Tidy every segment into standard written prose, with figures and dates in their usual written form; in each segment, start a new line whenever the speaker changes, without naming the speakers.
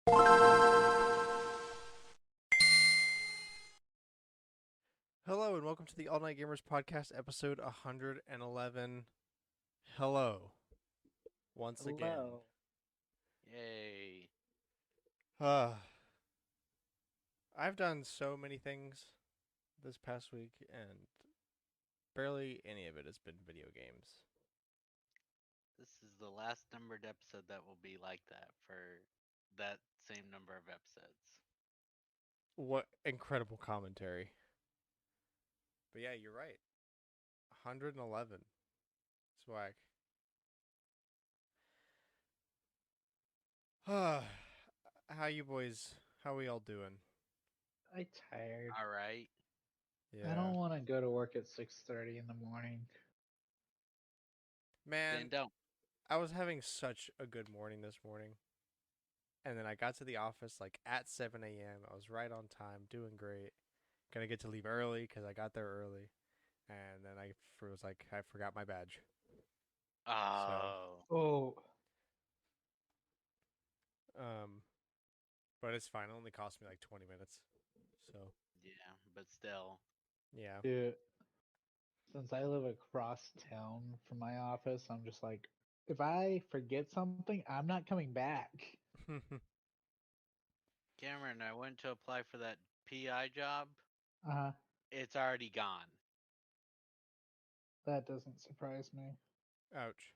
Hello and welcome to the All Night Gamers Podcast, episode 111. Hello, once again.
Hello.
Yay.
Uh, I've done so many things this past week, and barely any of it has been video games.
This is the last numbered episode that will be like that for that same number of episodes.
What incredible commentary. But yeah, you're right. 111. Swag. How you boys, how we all doing?
I tired.
All right.
Yeah.
I don't want to go to work at 6:30 in the morning.
Man,
Then don't.
I was having such a good morning this morning. And then I got to the office like at 7 a.m. I was right on time, doing great. Gonna get to leave early because I got there early. And then I was like, I forgot my badge.
Oh.
Oh,
Um, but it's fine. It only cost me like 20 minutes. So,
Yeah, but still.
yeah.
dude. Since I live across town from my office, I'm just like, if I forget something, I'm not coming back.
Cameron, I went to apply for that PI job.
Uh,
It's already gone.
that doesn't surprise me.
Ouch.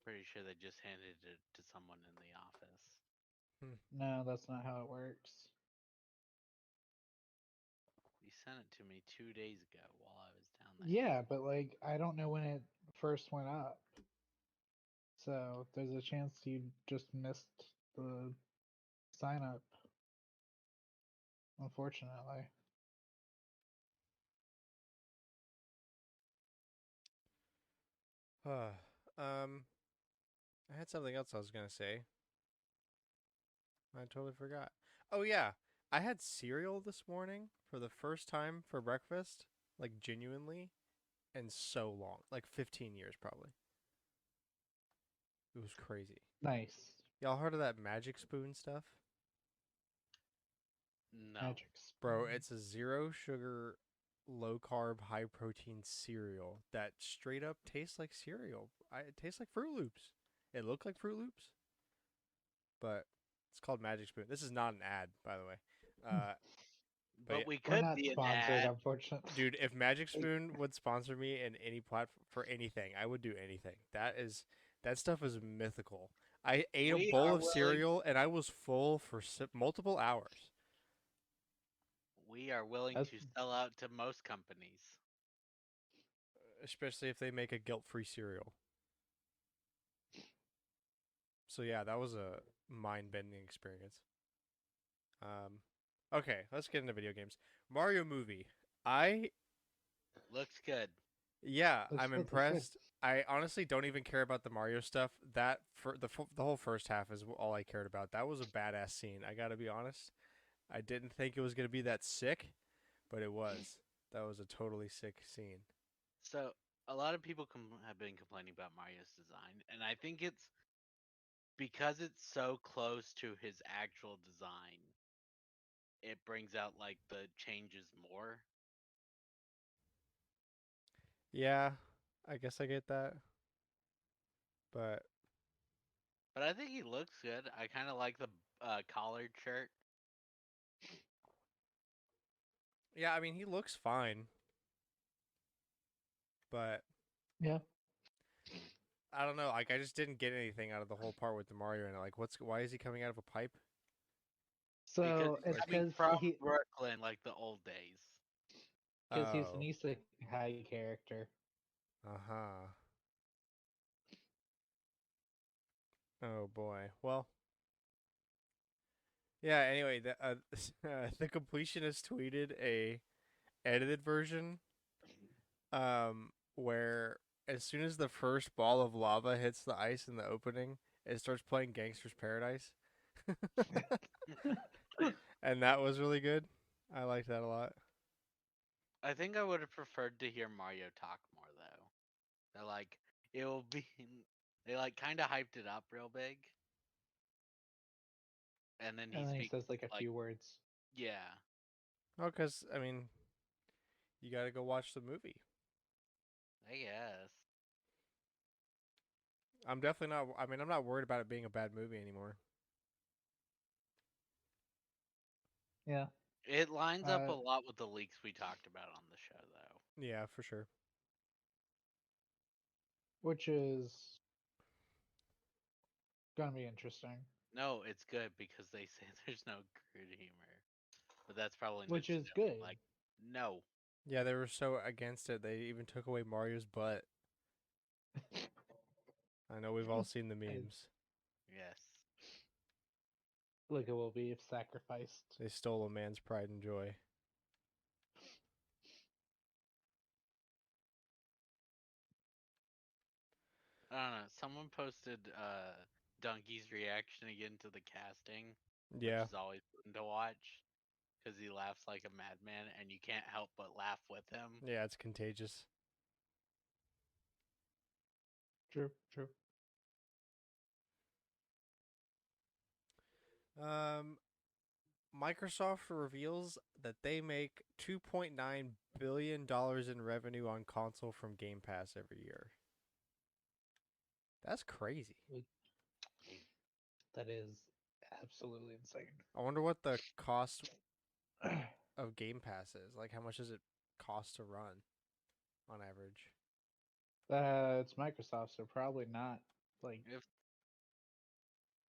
Pretty sure they just handed it to someone in the office.
No, that's not how it works.
You sent it to me 2 days ago while I was down there.
Yeah, but like, I don't know when it first went up. So there's a chance you just missed the sign up. Unfortunately.
I had something else I was gonna say. I totally forgot. Oh yeah, I had cereal this morning for the first time for breakfast, like genuinely, in so long, like 15 years probably. It was crazy.
Nice.
Y'all heard of that Magic Spoon stuff?
No.
Magic
Bro,
spoon.
it's a zero sugar, low carb, high protein cereal that straight up tastes like cereal. It tastes like Fruit Loops. It looked like Fruit Loops, but it's called Magic Spoon. This is not an ad, by the way. Uh, but
But we
We're
could
not
be an
sponsored,
ad.
unfortunately.
dude, if Magic Spoon would sponsor me in any platform for anything, I would do anything. That stuff is mythical. I ate a
We
bowl
are
of
willing.
cereal and I was full for multiple hours.
We are willing
That's
to sell out to most companies.
Especially if they make a guilt-free cereal. So yeah, that was a mind-bending experience. Okay, let's get into video games. Mario movie. I
Looks good.
Yeah,
looks
I'm
good. Looks good.
impressed. I honestly don't even care about the Mario stuff. That for the whole first half is all I cared about. That was a badass scene. I gotta be honest. I didn't think it was gonna be that sick, but it was. That was a totally sick scene.
So a lot of people have been complaining about Mario's design, and I think it's because it's so close to his actual design. It brings out like the changes more.
Yeah, I guess I get that, but
But I think he looks good. I kind of like the collared shirt.
yeah, I mean he looks fine, but
Yeah.
I don't know. Like I just didn't get anything out of the whole part with the Mario and like why is he coming out of a pipe?
Because
So
he's
it's
Like
coming
because
from Brooklyn like the old days.
he's an
oh
isekai character.
uh-huh. Oh boy. Well, yeah, anyway, the completionist tweeted a edited version where as soon as the first ball of lava hits the ice in the opening, it starts playing Gangster's Paradise. And that was really good. I liked that a lot.
I think I would have preferred to hear Mario talk more though. That like it will be They like kind of hyped it up real big, and then he
And then he
speaks
says like a
like,
few words.
yeah,
Oh, because I mean, you got to go watch the movie.
I guess.
I'm definitely not. I mean, I'm not worried about it being a bad movie anymore.
Yeah.
It lines up a
Uh,
lot with the leaks we talked about on the show, though.
Yeah, for sure.
which is gonna be interesting.
No, it's good because they say there's no crude humor, but that's probably
Which is
Nintendo being
good.
like, no.
Yeah, they were so against it. They even took away Mario's butt. I know we've all seen the
I,
memes.
Yes.
look, it will be sacrificed.
They stole a man's pride and joy.
I don't know. Someone posted Donkey's reaction again to the casting, which
Yeah,
is always fun to watch because he laughs like a madman, and you can't help but laugh with him.
yeah, it's contagious.
True, true.
Um, Microsoft reveals that they make $2.9 billion in revenue on console from Game Pass every year. That's crazy.
That is absolutely insane.
I wonder what the cost of Game Pass is. Like, how much does it cost to run on average?
It's Microsoft, so probably not like
If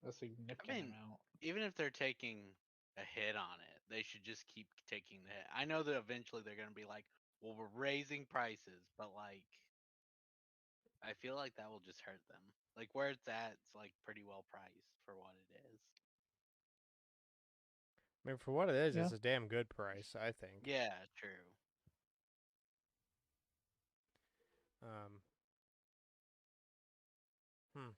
a
I
significant
mean,
amount.
even if they're taking a hit on it, they should just keep taking the hit. I know that eventually they're gonna be like, "Well, we're raising prices," but like, I feel like that will just hurt them. Like where it's at, it's like pretty well priced for what it is.
I mean, for what it is,
Yeah.
it's a damn good price, I think.
Yeah, true.
Um, hmm.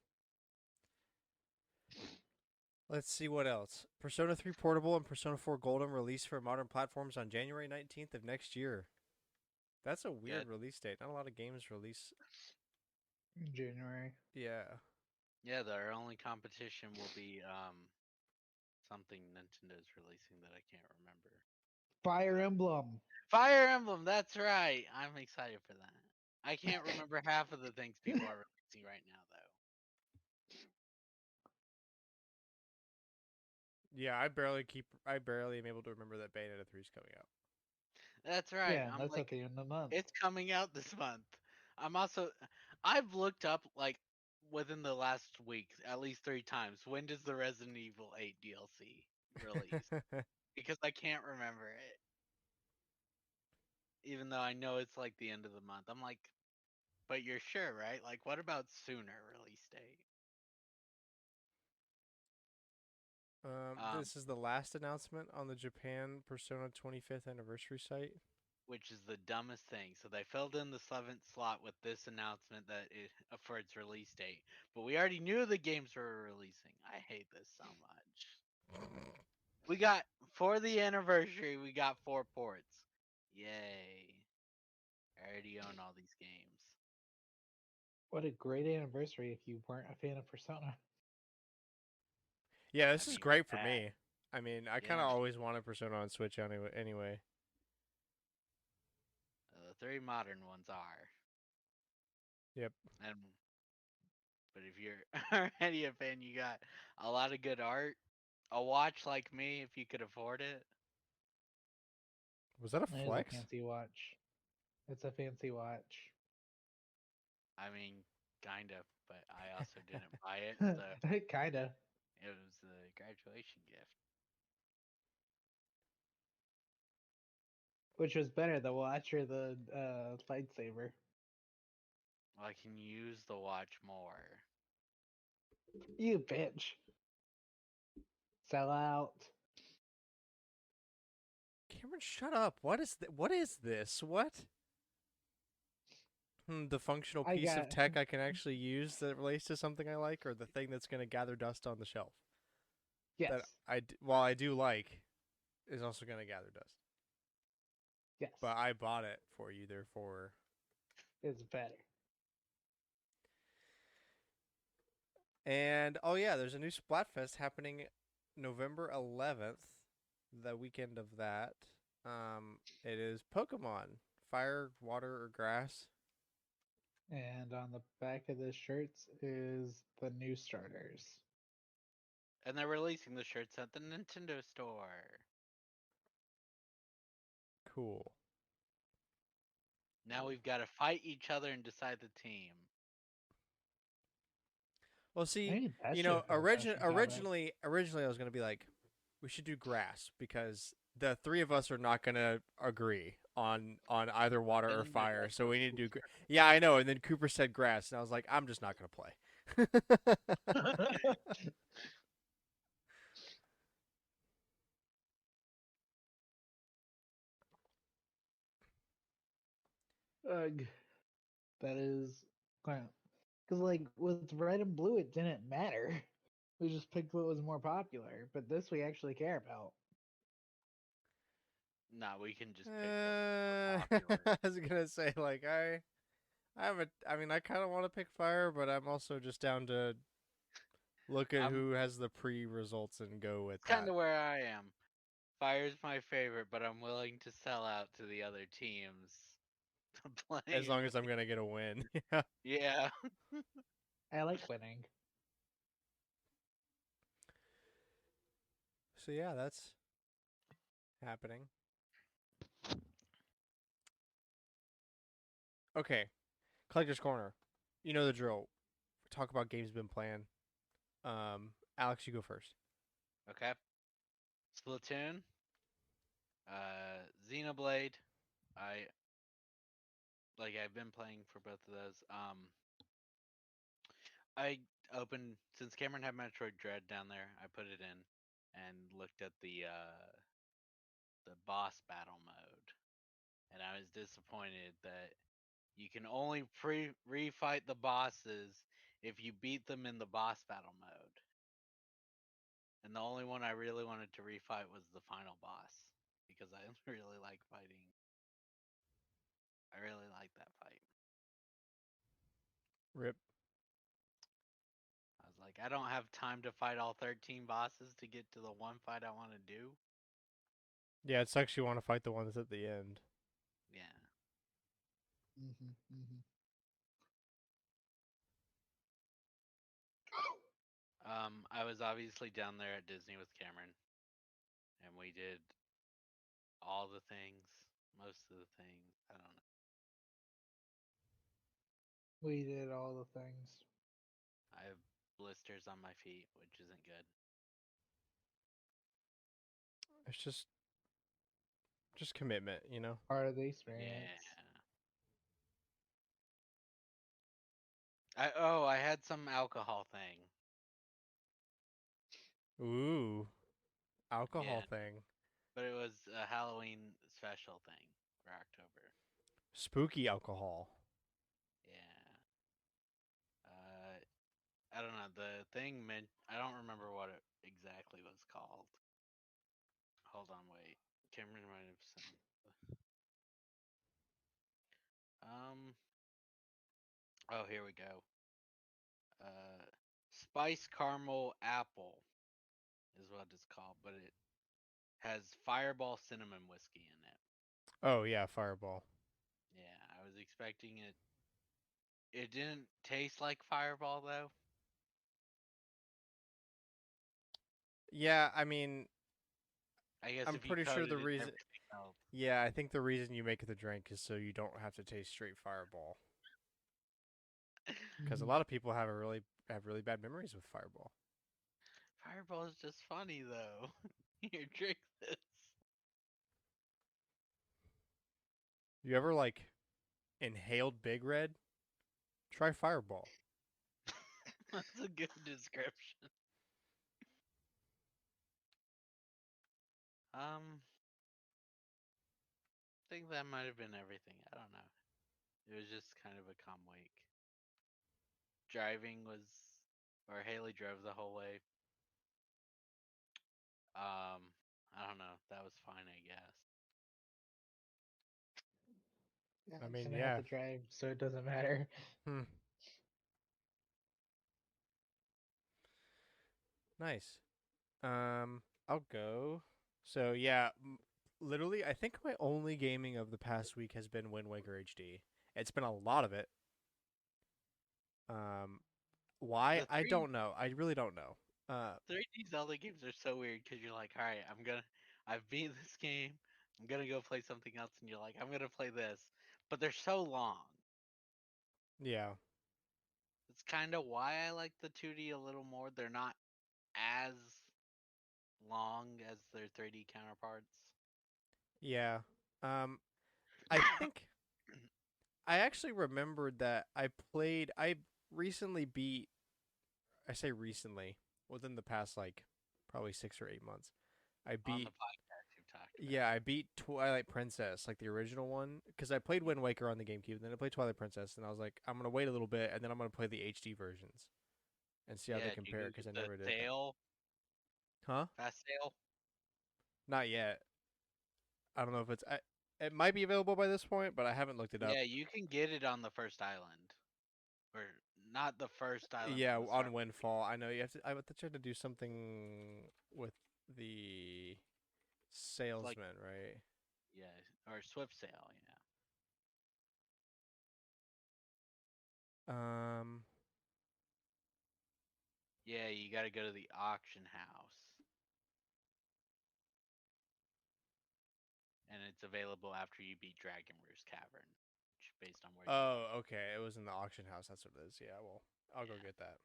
Let's see what else. Persona 3 Portable and Persona 4 Golden release for modern platforms on January 19th of next year. That's a
Yeah,
weird release date. Not a lot of games release.
In January.
Yeah.
yeah. Their only competition will be something Nintendo's releasing that I can't remember.
Fire Emblem.
Fire Emblem. That's right. I'm excited for that. I can't remember half of the things people are releasing right now, though.
Yeah, I barely am able to remember that Bayonetta 3 is coming out.
That's right.
Yeah, and
I'm
that's
like,
at the end of the month.
it's coming out this month. I'm also, I've looked up like within the last week at least 3 times. When does the Resident Evil 8 DLC release? Because I can't remember it. Even though I know it's like the end of the month. I'm like, but you're sure, right? Like, what about sooner release date?
This is the last announcement on the Japan Persona 25th anniversary site.
Which is the dumbest thing. So they filled in the 7th slot with this announcement for its release date, but we already knew the games were releasing. I hate this so much. We got for the anniversary, we got 4 ports. Yay! I already own all these games.
What a great anniversary if you weren't a fan of Persona.
Yeah,
I
this is
mean,
great for
that,
me. I mean, I kind of
yeah.
always wanted Persona on Switch anyway.
The 3 modern ones are.
Yep.
And but if you're already a fan, you got a lot of good art. A watch like me, if you could afford it.
Was that a
It is a
flex?
fancy watch. It's a fancy watch.
I mean, kind of, but I also didn't buy it, so
Kinda.
it was a graduation gift.
Which was better, the watch or the lightsaber?
Well, I can use the watch more.
You bitch. Sell out.
Cameron, shut up. What is this? What? The functional
I
piece of
got
tech I can actually use that relates to something I like, or the thing that's going to gather dust on the shelf
yes.
that while I do like, is also going to gather dust.
Yes.
But I bought it for you, therefore.
It's better.
And oh yeah, there's a new Splatfest happening November 11th, the weekend of that. It is Pokemon, fire, water, or grass.
And on the back of the shirts is the new starters.
And they're releasing the shirts at the Nintendo store.
Cool.
Now we've got to fight each other and decide the team.
Well, see,
Maybe that should have been a question topic.
originally I was gonna be like, we should do grass because the three of us are not gonna agree on either water
And
or
then there's
fire, so
also
we need to do.
Cooper.
Yeah, I know. And then Cooper said grass, and I was like, I'm just not gonna play.
Ugh, that is because like with red and blue, it didn't matter. We just picked what was more popular, but this we actually care about.
Nah, we can just pick what's more
I
popular.
was gonna say like I have a. I mean, I kind of want to pick fire, but I'm also just down to look at
I'm
who has the pre-results and go with
It's kind
that.
of where I am. Fire's my favorite, but I'm willing to sell out to the other teams to
As
play
long
with
as I'm
the.
gonna get a win. Yeah.
Yeah.
I like winning.
So yeah, that's happening. Okay, collector's corner. You know the drill. Talk about games been playing. Alex, you go first.
Okay. Splatoon. Xenoblade. I I've been playing for both of those. I opened since Cameron had Metroid Dread down there. I put it in and looked at the boss battle mode, and I was disappointed that you can only refight the bosses if you beat them in the boss battle mode. And the only one I really wanted to refight was the final boss because I really like fighting. I really like that fight.
Rip.
I was like, I don't have time to fight all 13 bosses to get to the one fight I want to do.
Yeah, it sucks you want to fight the one that's at the end.
Yeah.
Hmm.
I was obviously down there at Disney with Cameron, and we did all the things, most of the things. I don't know.
We did all the things.
I have blisters on my feet, which isn't good.
It's just commitment, you know.
Part of the experience.
Yeah. I had some alcohol thing.
Ooh, alcohol
Yeah,
thing.
but it was a Halloween special thing for October.
Spooky alcohol.
Yeah. I don't know. The thing meant I don't remember what it exactly was called. Hold on, wait. Cameron might have sent. Um. Oh, here we go. Uh, Spice caramel apple is what it's called, but it has Fireball cinnamon whiskey in it.
Oh yeah, fireball.
Yeah, I was expecting it. It didn't taste like Fireball though.
Yeah, I mean,
I guess
I'm
if you
pretty sure the
coated it in
reason.
everything else.
Yeah, I think the reason you make the drink is so you don't have to taste straight fireball. Because a
Mhm.
lot of people have really bad memories with fireball.
Fireball is just funny though. Here, drink this.
You ever like inhaled Big Red? Try fireball.
That's a good description. Think that might have been everything. I don't know. It was just kind of a calm week. Driving was, or Haley drove the whole way. I don't know. That was fine, I guess.
Yeah,
I
I'm
mean,
gonna have
yeah.
to drive, so it doesn't matter.
Hmm. Nice. I'll go. So yeah, literally, I think my only gaming of the past week has been Wind Waker HD. It's been a lot of it. Um, why?
The
I
three
don't know. I really don't know.
3D Zelda games are so weird because you're like, all right, I've beat this game. I'm gonna go play something else, and you're like, I'm gonna play this, but they're so long.
Yeah,
It's kind of why I like the 2D a little more. They're not as long as their 3D counterparts.
yeah. Um, I think I actually remembered that I played. I recently beat. I say recently, within the past like probably 6 or 8 months. I
On the
beat.
podcast you've talked
Yeah,
about.
I beat Twilight Princess, like the original one, because I played Wind Waker on the GameCube, then I played Twilight Princess, and I was like, I'm gonna wait a little bit, and then I'm gonna play the HD versions and see how they
Yeah, do you
compare,
go
because
get
I
the
never did that.
sale,
Huh?
fast sale?
Not yet. I don't know if it's. It might be available by this point, but I haven't looked it up.
Yeah, you can get it on the first island, or not the first island,
Yeah,
but the start.
on Windfall, I know you have to. I thought you had to do something with the
It's like
salesman, right?
yeah, or Swift sale. Yeah,
Um.
yeah, you got to go to the auction house, and it's available after you beat Dragon Roost Cavern, which based on where you
Oh,
are.
okay. It was in the auction house. That's what it is. Yeah. Well, I'll go
Yeah,
get that.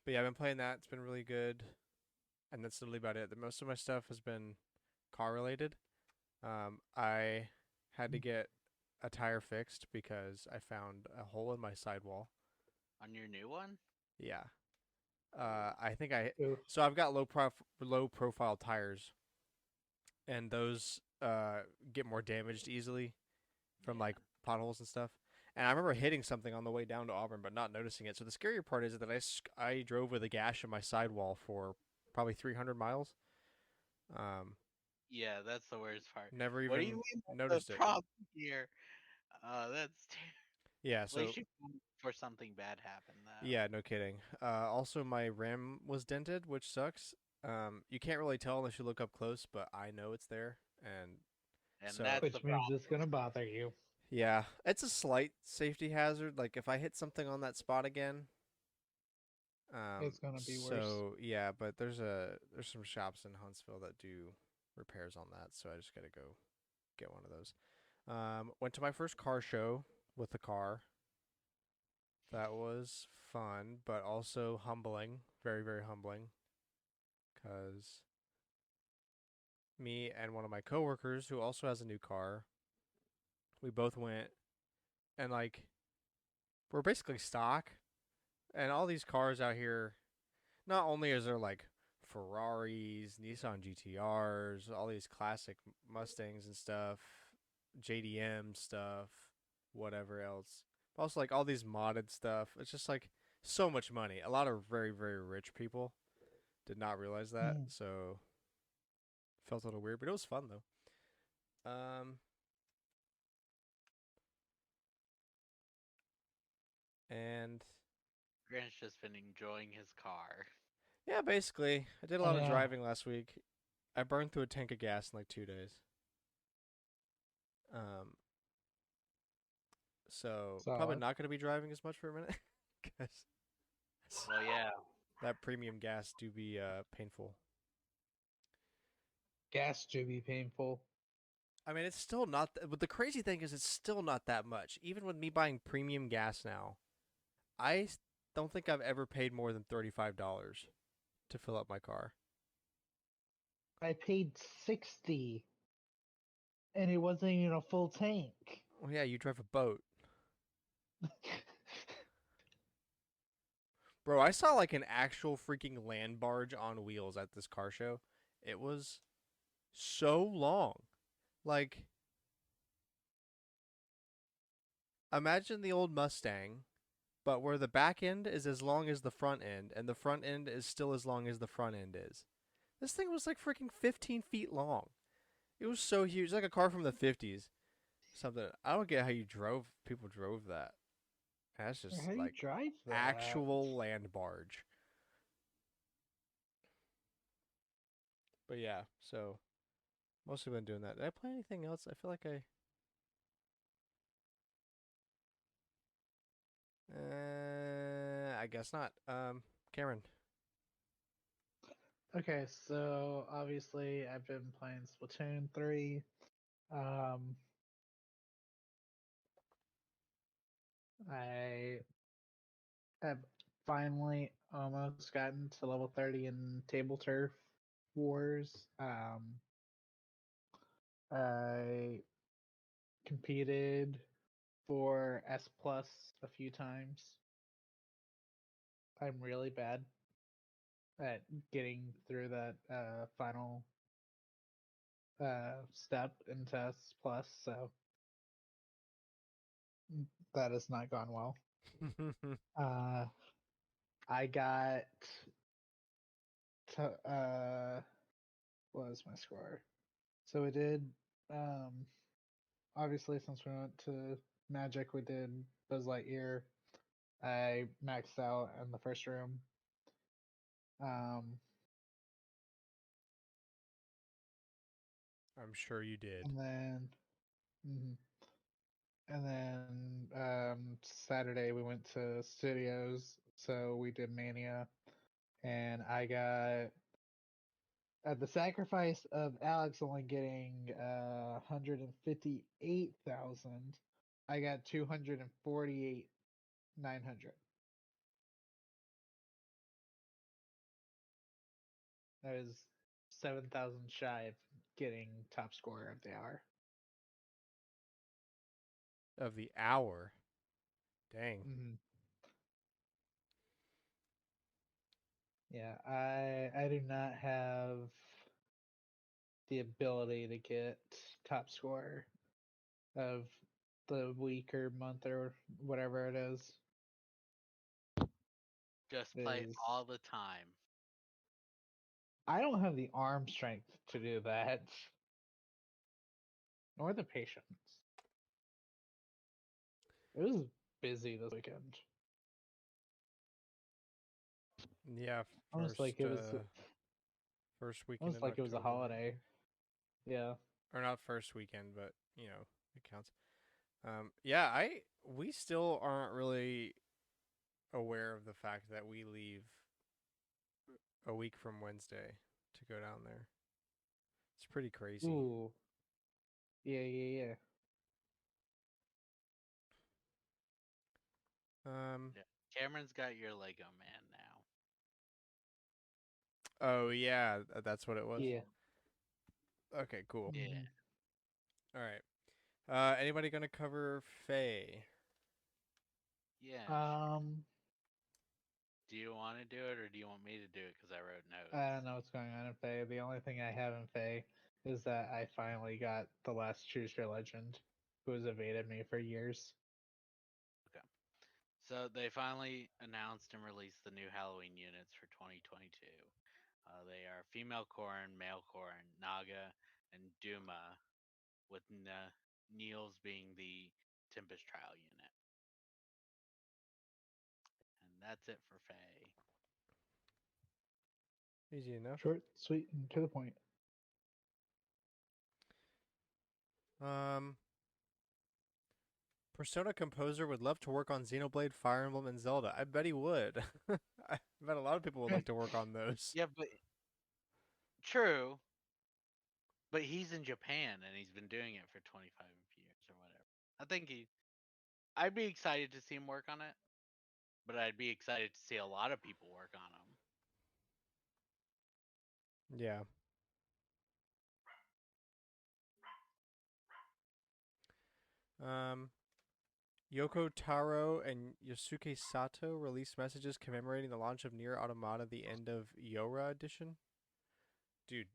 But yeah, I've been playing that. It's been really good, and that's literally about it. The most of my stuff has been car related. I had to get a tire fixed because I found a hole in my sidewall.
on your new one.
Yeah.
Ooh.
I think I
Oof.
so I've got low profile tires, and those get more damaged easily from
Yeah,
like potholes and stuff. And I remember hitting something on the way down to Auburn, but not noticing it. So the scarier part is that I drove with a gash in my sidewall for probably 300 miles. Um,
yeah, that's the worst part.
Never
What do you
even
mean that's
noticed
the
it.
problem here?
Yeah,
At least
so
you found it before something bad happened, though.
yeah, no kidding. Also my rim was dented, which sucks. You can't really tell unless you look up close, but I know it's there, and
And
so
that's the
Which means
problem.
it's gonna bother you.
yeah, it's a slight safety hazard. Like if I hit something on that spot again,
It's gonna be worse.
so yeah, but there's some shops in Huntsville that do repairs on that, so I just gotta go get one of those. Went to my first car show with the car. That was fun, but also humbling. Very, very humbling. Because me and one of my coworkers, who also has a new car, we both went and like we're basically stock. And all these cars out here, not only is there like Ferraris, Nissan GTRs, all these classic Mustangs and stuff, JDM stuff, whatever else. But also like all these modded stuff. It's just like so much money. A lot of very, very rich people did not realize that,
Mm.
so felt a little weird, but it was fun though. Um, and
Grant's just been enjoying his car.
yeah, basically, I did a
I
lot of
know.
driving last week. I burned through a tank of gas in like 2 days. Um, so probably
Solid.
not going to be driving as much for a minute because
Well, yeah,
that premium gas do be painful.
Gas to be painful.
I mean, it's still not. But the crazy thing is, it's still not that much. Even with me buying premium gas now, I don't think I've ever paid more than $35 to fill up my car.
I paid 60 and it wasn't even a full tank.
Well, yeah, you drive a boat. Bro, I saw like an actual freaking land barge on wheels at this car show. It was so long. Like, imagine the old Mustang, but where the back end is as long as the front end, and the front end is still as long as the front end is. This thing was like freaking 15 feet long. It was so huge, like a car from the 50s. Something. I don't get how people drove that. That's just
How do you
like
drive that?
actual land barge. But yeah, so mostly been doing that. Did I play anything else? I feel like I guess not. Cameron.
Okay, so obviously I've been playing Splatoon 3. Um, I have finally almost gotten to level 30 in Table Turf Wars. I competed for S Plus a few times. I'm really bad at getting through that final step into S Plus, so that has not gone well. Uh, I got to, what was my score? So we did, um, obviously, since we went to Magic, we did Buzz Lightyear. I maxed out in the first room. Um,
I'm sure you did.
and then, mhm. And then Saturday we went to studios, so we did Mania, and I got at the sacrifice of Alex only getting 158,000. I got 248,900. That is 7,000 shy of getting top scorer of the hour.
Of the hour. Dang.
Mm-hmm. Yeah, I do not have the ability to get top scorer of the week or month or whatever it is.
Just play
Is
all the time.
I don't have the arm strength to do that, nor the patience. It was busy this weekend.
Yeah,
Almost like it was
first weekend
almost
in
like it was a
October.
holiday. Yeah.
Or not first weekend, but it counts. Yeah, we still aren't really aware of the fact that we leave a week from Wednesday to go down there. It's pretty crazy.
Ooh. Yeah.
Um.
Yeah. Cameron's got your Lego man now.
Oh yeah, that's what it was.
Yeah.
Okay, cool.
Yeah.
Mhm.
All right. Anybody gonna cover Faye?
Yeah.
Um,
Do you want to do it or do you want me to do it? Because I wrote notes.
I don't know what's going on in Faye. The only thing I have in Faye is that I finally got the last Choose Your Legend, who has evaded me for years.
Okay. So they finally announced and released the new Halloween units for 2022. They are female Corrin, male Corrin, Naga, and Duma, with Niels being the Tempest Trial unit. And that's it for Faye.
Easy enough.
Short, sweet, and to the point.
Um. Persona composer would love to work on Xenoblade, Fire Emblem, and Zelda. I bet he would. I bet a lot of people would like to work on those.
Yeah, but true. But he's in Japan and he's been doing it for 25 years or whatever. I think I'd be excited to see him work on it, but I'd be excited to see a lot of people work on them.
Yeah. Um, Yoko Taro and Yosuke Sato released messages commemorating the launch of Nier Automata, the end of Yora edition. Dude.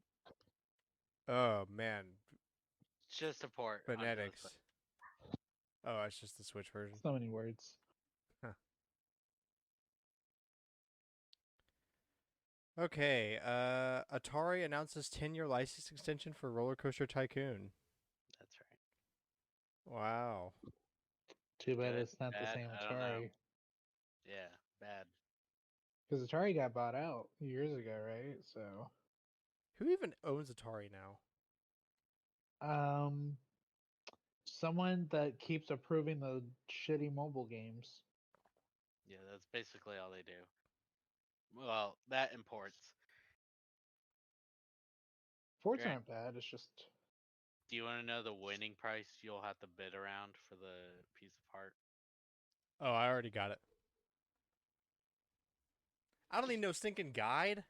Oh man,
It's just a port onto the
phonetics. Oh, it's just the Switch version.
So many words.
Huh. Okay. Atari announces 10-year license extension for Roller Coaster Tycoon.
That's right.
Too
Wow.
bad
Good,
it's not the
bad,
same
I don't know.
Atari.
Yeah, bad.
Because Atari got bought out years ago, right? So
Who even owns Atari now?
Um, someone that keeps approving the shitty mobile games.
Yeah, that's basically all they do. Well, that imports.
Ports
Grant,
aren't bad. It's just
do you want to know the winning price you'll have to bid around for the piece of art?
Oh, I already got it. I don't need no stinking guide.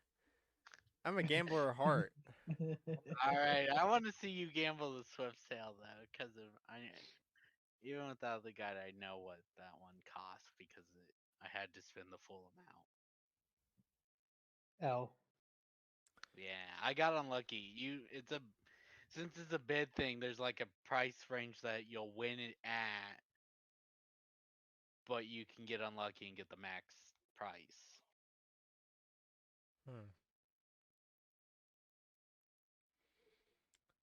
I'm a gambler at heart.
All right, I want to see you gamble the Swift sale though, because of even without the guide, I know what that one cost because I had to spend the full amount.
L.
Yeah, I got unlucky. Since it's a bid thing, there's like a price range that you'll win it at, but you can get unlucky and get the max price.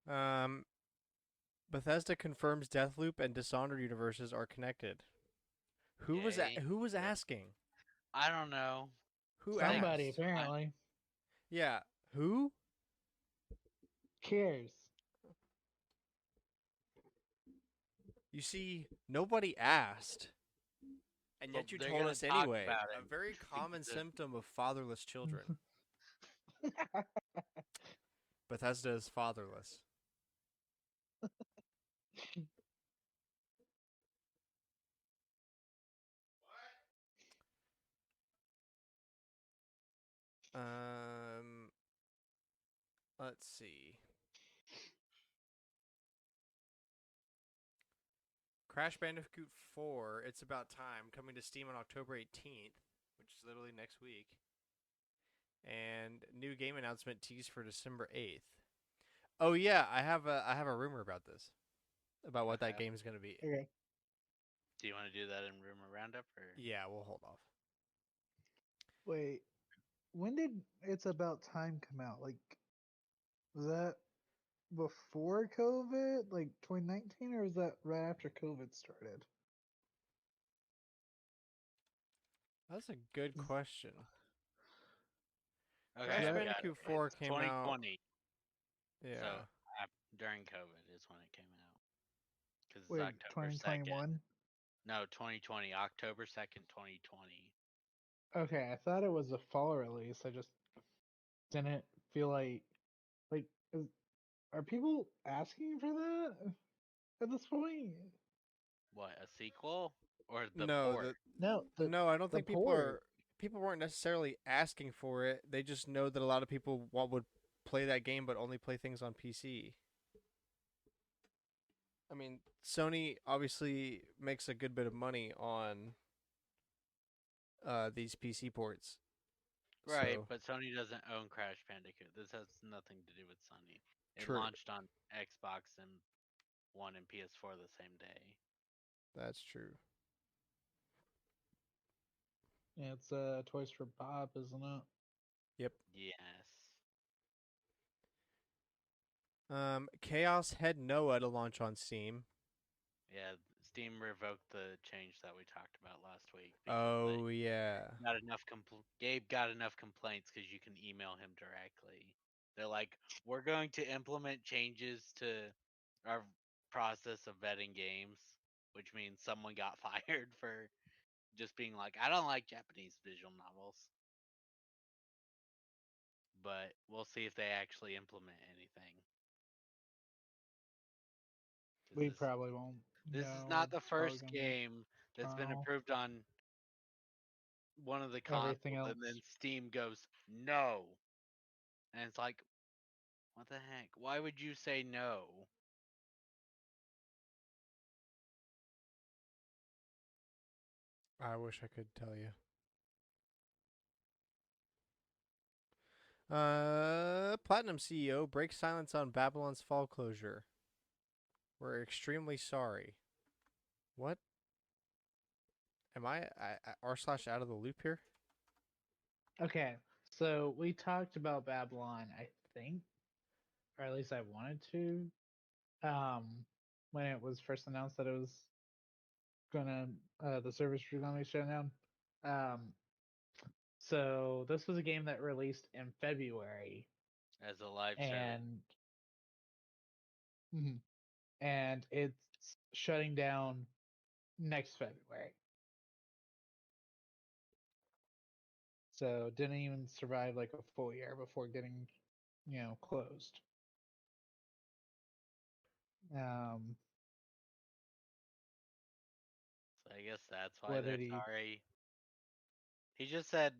Um, Bethesda confirms Deathloop and Dishonored universes are connected.
Yay.
Who was
Yep.
asking?
I don't know.
Who
Somebody
asked?
apparently
Yeah, who?
cares.
You see, nobody asked, and
But
yet you
they're
told
gonna
us
talk
anyway.
about
A
it.
very common
because
symptom of fatherless children. Bethesda is fatherless. Um, let's see. Crash Bandicoot 4, It's About Time, coming to Steam on October 18th, which is literally next week. And new game announcement teased for December 8th. Oh yeah, I have a rumor about this. About what that
okay.
game is going to be.
Okay.
Do you want to do that in rumor roundup or?
Yeah, we'll hold off.
Wait, when did It's About Time come out? Like, was that before COVID, like 2019, or was that right after COVID started?
That's a good question.
Okay,
Crash
That
I've got it.
Bandicoot 4
It's
came out.
2020. So
Yeah.
during COVID is when it came out. Because it's
wait,
October 2nd.
2021.
No, 2020. October 2nd, 2020.
Okay, I thought it was a fall release. I just didn't feel like is, are people asking for that at this point?
What, a sequel? Or the
No,
port?
No,
no, I don't
the
think people
port.
are people weren't necessarily asking for it. They just know that a lot of people would play that game but only play things on PC. I mean, Sony obviously makes a good bit of money on these PC ports.
Right,
So,
but Sony doesn't own Crash Bandicoot. This has nothing to do with Sony. It
true.
launched on Xbox and One and PS4 the same day.
That's true.
Yeah, it's Toys for Bob, isn't it?
Yep.
Yes.
Chaos Head Noah to launch on Steam.
Yeah, Steam revoked the change that we talked about last week because
Oh yeah.
Gabe got enough complaints because you can email him directly. They're like, we're going to implement changes to our process of vetting games, which means someone got fired for just being like, I don't like Japanese visual novels. But we'll see if they actually implement anything.
We
This
probably won't
this is
know.
not
It's
the
probably
first
gonna be
game that's been
Eternal.
approved on one of the
Everything
consoles, and
else.
then Steam goes no, and it's like, what the heck? Why would you say no?
I wish I could tell you. Platinum CEO breaks silence on Babylon's fall closure. We're extremely sorry. What? Am I r slash out of the loop here?
Okay, so we talked about Babylon, I think, or at least I wanted to, when it was first announced that it was gonna the servers were gonna be shut down. Um, so this was a game that released in February,
As a live service.
and mhm, and it's shutting down next February. So didn't even survive like a full year before getting, closed. Um,
So I guess that's why
what
they're
did he?
sorry. He just said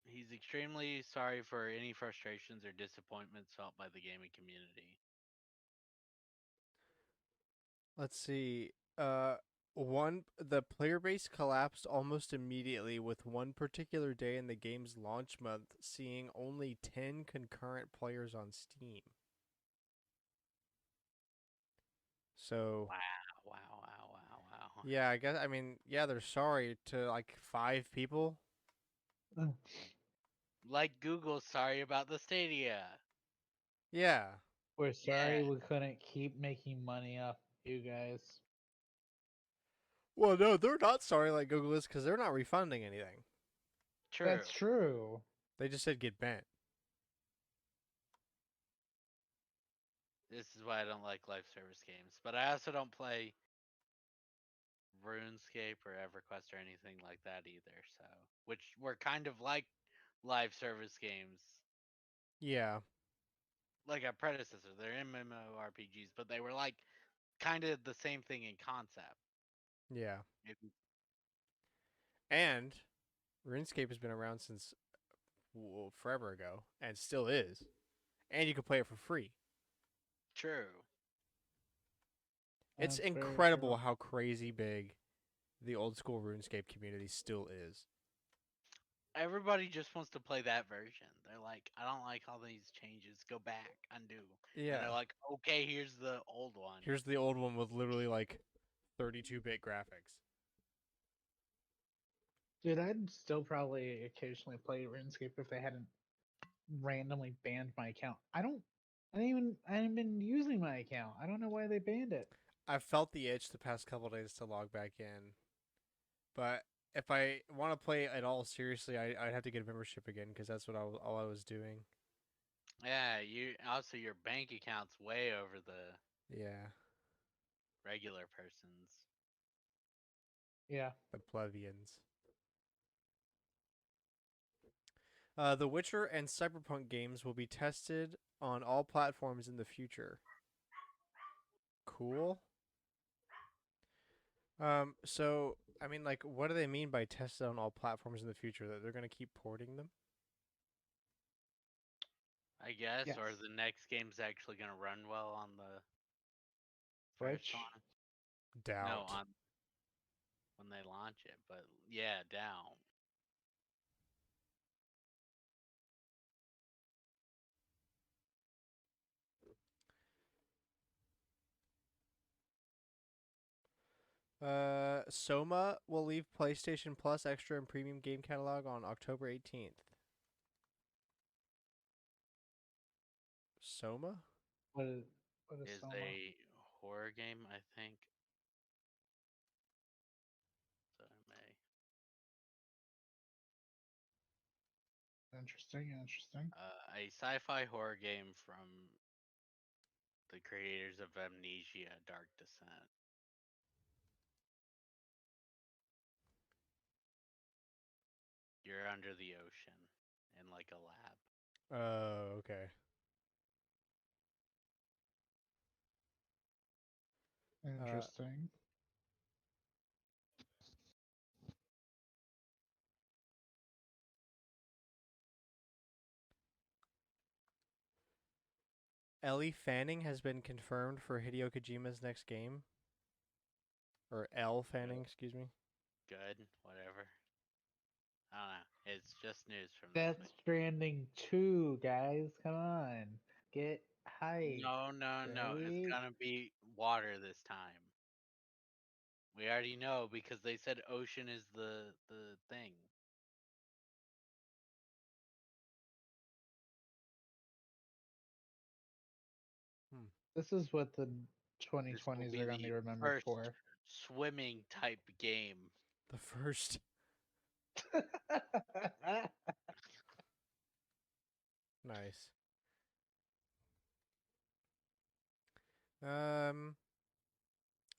he's extremely sorry for any frustrations or disappointments felt by the gaming community.
Let's see. The player base collapsed almost immediately with one particular day in the game's launch month seeing only 10 concurrent players on Steam. So,
Wow, wow, wow, wow, wow.
yeah, I mean, they're sorry to like 5 people.
Like Google, sorry about the Stadia.
Yeah.
We're
Yeah,
sorry we couldn't keep making money off you guys.
Well, no, they're not sorry like Google is cuz they're not refunding anything.
true.
That's true.
They just said get bent.
This is why I don't like live service games. But I also don't play RuneScape or EverQuest or anything like that either. So, which were kind of like live service games,
Yeah.
like a predecessor. They're MMORPGs, but they were like kind of the same thing in concept.
Yeah.
Maybe
And RuneScape has been around since forever ago and still is. And you can play it for free.
true.
It's
That's very true.
incredible how crazy big the old school RuneScape community still is.
Everybody just wants to play that version. They're like, I don't like all these changes. Go back, undo. And they're
Yeah.
like, okay, here's the old one.
Here's the old one with literally like 32-bit graphics.
Dude, I'd still probably occasionally play RuneScape if they hadn't randomly banned my account. I haven't been using my account. I don't know why they banned it.
I've felt the itch the past couple days to log back in, but if I want to play at all seriously, I'd have to get a membership again because that's what all I was doing.
Yeah, you also your bank account's way over the
Yeah,
regular person's.
Yeah.
the plebeians. The Witcher and Cyberpunk games will be tested on all platforms in the future. Cool. So I mean, like, what do they mean by tested on all platforms in the future? That they're gonna keep porting them?
I guess,
Yes.
or the next game's actually gonna run well on the first
Which
one. No,
Doubt.
on when they launch it. But yeah, down.
Soma will leave PlayStation Plus Extra and Premium game catalog on October 18th. Soma?
what is what is
Is
Soma?
a horror game, I think. So it may.
Interesting, interesting.
A sci-fi horror game from the creators of Amnesia: Dark Descent. You're under the ocean in like a lab.
Oh, okay. Uh,
Interesting.
Ellie Fanning has been confirmed for Hideo Kojima's next game. Or Elle
Good,
Fanning, excuse me.
good, whatever. I don't know. It's just news from this
Death
week.
Stranding 2, guys. Come on. Get hype.
No, no, no. It's
Right?
gonna be water this time. We already know because they said ocean is the thing.
Hmm.
This is what the
This will
2020s
be
are going to
the
be remembered
first
for.
swimming type game.
The first. Nice. Um,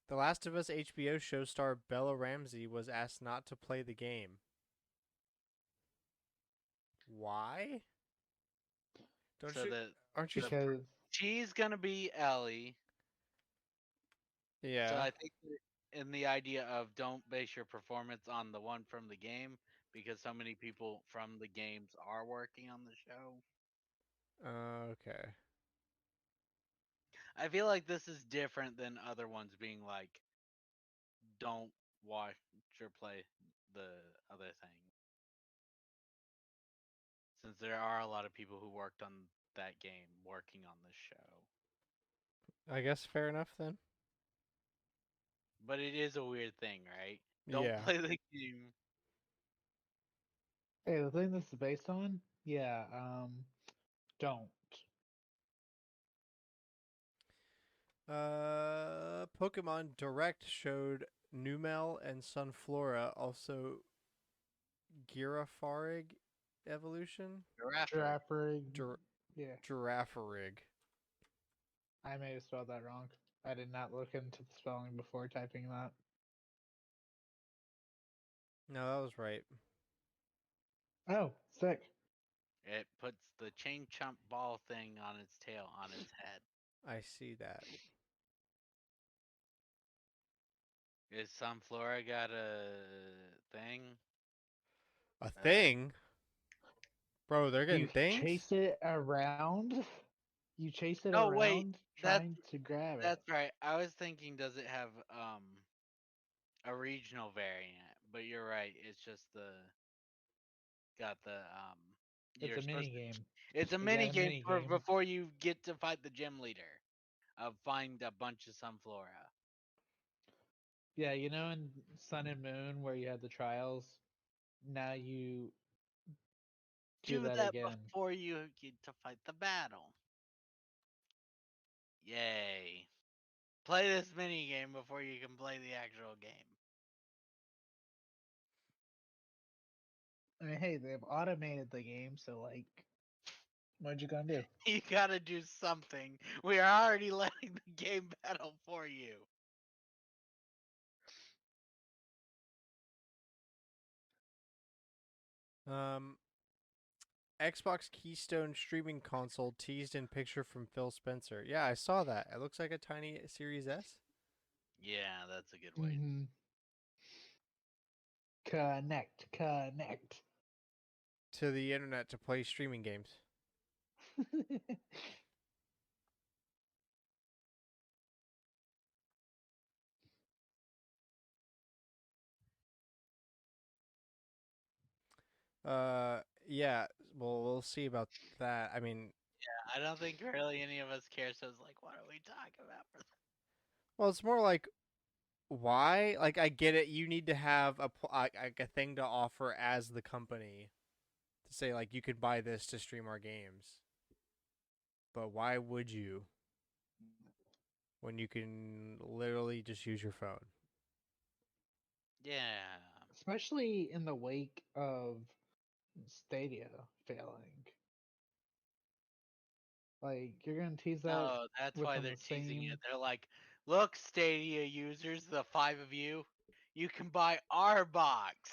The Last of Us HBO show star Bella Ramsey was asked not to play the game. Why? Don't
So
you?
the
Aren't you?
the
Because
she's gonna be Ellie. So
Yeah.
I think in the idea of don't base your performance on the one from the game because so many people from the games are working on the show.
Okay.
I feel like this is different than other ones being like, don't watch or play the other thing. Since there are a lot of people who worked on that game working on this show.
I guess fair enough then.
But it is a weird thing, right? Don't
Yeah.
play the game.
hey, the thing this is based on, yeah, don't.
Pokemon Direct showed Numel and Sunflora, also Girafarig evolution.
Rapper.
Giraffe,
Gir-
yeah,
Girafarig.
I may have spelled that wrong. I did not look into the spelling before typing that.
No, that was right.
Oh, sick.
It puts the chain chomp ball thing on its tail on its head.
I see that.
Is Sunflora got a thing?
A
Uh,
thing? Bro, they're
You
getting things?
chase it around. You chase it
oh wait,
around
that's
trying to grab it.
that's right. I was thinking, does it have a regional variant? But you're right. It's just the got the
It's
You're
a
supposed
mini
to.
game.
It's a
It got
mini
a
game
mini
for
game.
before you get to fight the gym leader. Of find a bunch of Sunflora.
Yeah, you know in Sun and Moon where you had the trials? Now you do
Do
that
that
again.
before you get to fight the battle. Yay. Play this mini game before you can play the actual game.
I mean, hey, they've automated the game, so like, what you gonna do?
You gotta do something. We are already letting the game battle for you.
Um, Xbox Keystone streaming console teased in picture from Phil Spencer. Yeah, I saw that. It looks like a tiny Series S.
Yeah, that's a good way.
Mm-hmm. Connect.
To the internet to play streaming games. Yeah. Well, we'll see about that. I mean,
I don't think really any of us care, so it's like, what are we talking about?
well, it's more like why? Like, I get it. You need to have like a thing to offer as the company to say like you could buy this to stream our games. But why would you when you can literally just use your phone?
Yeah.
Especially in the wake of Stadia failing. Like, you're gonna tease that
No, that's why
within
they're
the
teasing
same.
it. They're like, look, Stadia users, the 5 of you can buy our box.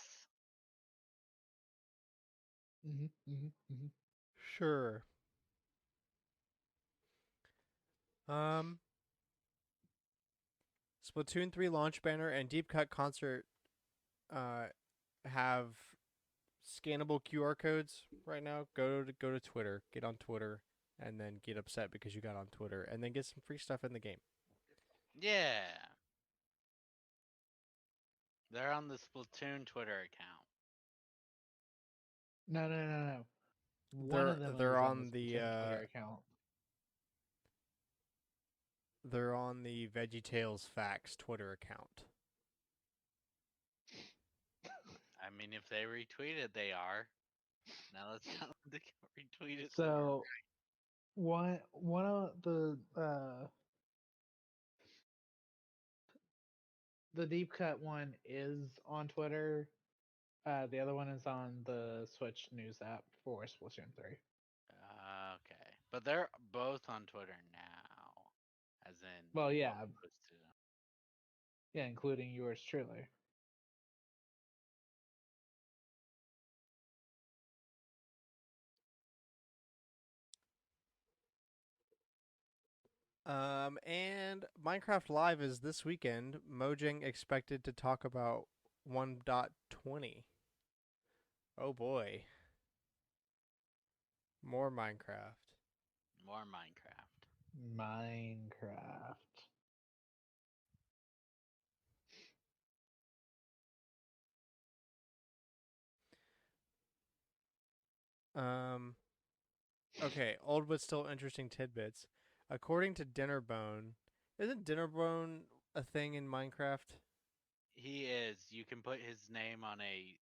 Mm-hmm.
Sure. Um, Splatoon 3 launch banner and Deep Cut concert uh have scannable QR codes right now. Go to Twitter, get on Twitter, and then get upset because you got on Twitter, and then get some free stuff in the game.
Yeah. They're on the Splatoon Twitter account.
No. One
They're
of them
they're
is on the
on the
Splatoon Twitter account.
they're on the VeggieTales Facts Twitter account.
I mean, if they retweeted, they are. Now let's tell them to retweet it.
So one of the deep cut one is on Twitter. The other one is on the Switch news app for Splatoon 3.
Okay, but they're both on Twitter now, as in
Well,
what
yeah,
we posted.
yeah, including yours truly.
And Minecraft Live is this weekend. Mojang expected to talk about 1.20. Oh boy. More Minecraft.
More Minecraft.
Minecraft.
Um, okay, old but still interesting tidbits. According to Dinnerbone, isn't Dinnerbone a thing in Minecraft?
He is. You can put his name on a